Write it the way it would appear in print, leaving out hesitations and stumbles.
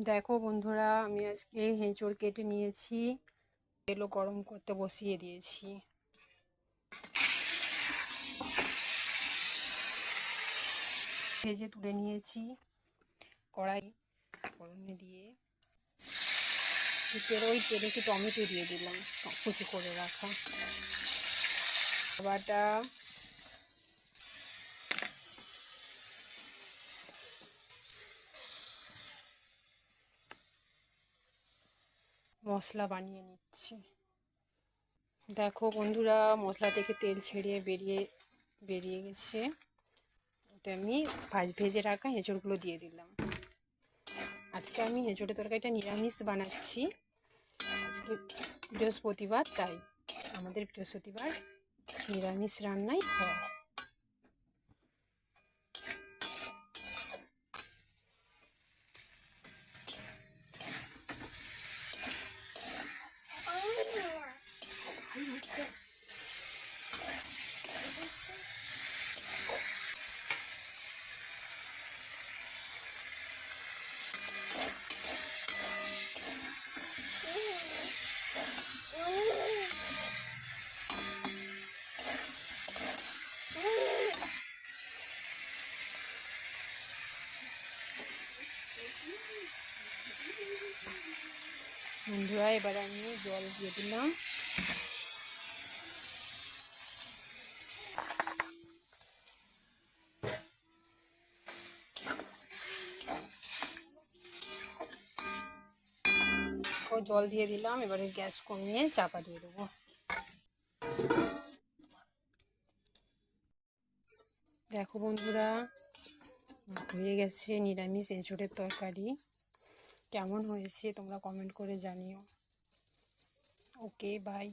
দেখো বন্ধুরা, আমি আজকে এঁচোড় কেটে নিয়েছি, তেলও গরম করতে বসিয়ে দিয়েছি। ভেজে তুলে নিয়েছি, কড়াই গরমে দিয়ে ওই তেলে একটু টমেটো দিয়ে দিলাম, কুচি করে রাখা বাটা, মশলা বানিয়ে নিচ্ছি। দেখো বন্ধুরা, মশলা থেকে তেল ছেড়ে বেরিয়ে গেছে। ওতে আমি ভেজে রাখা এঁচোড়গুলো দিয়ে দিলাম। আজকে আমি এঁচোড়ের তরকারিটা নিরামিষ বানাচ্ছি। আজকে বৃহস্পতিবার, তাই আমাদের বৃহস্পতিবার নিরামিষ রান্নাই হয়। বন্ধুরা, এবার আমি জল দিয়ে দিলাম। জল দিয়ে দিলাম, এবারে গ্যাস কমিয়ে চাপা দিয়ে দেবো। দেখো বন্ধুরা, হয়ে গেছে নিরামিষ এঁচোড়ের তরকারি। কেমন হয়েছে তোমরা কমেন্ট করে জানিও। ওকে, বাই।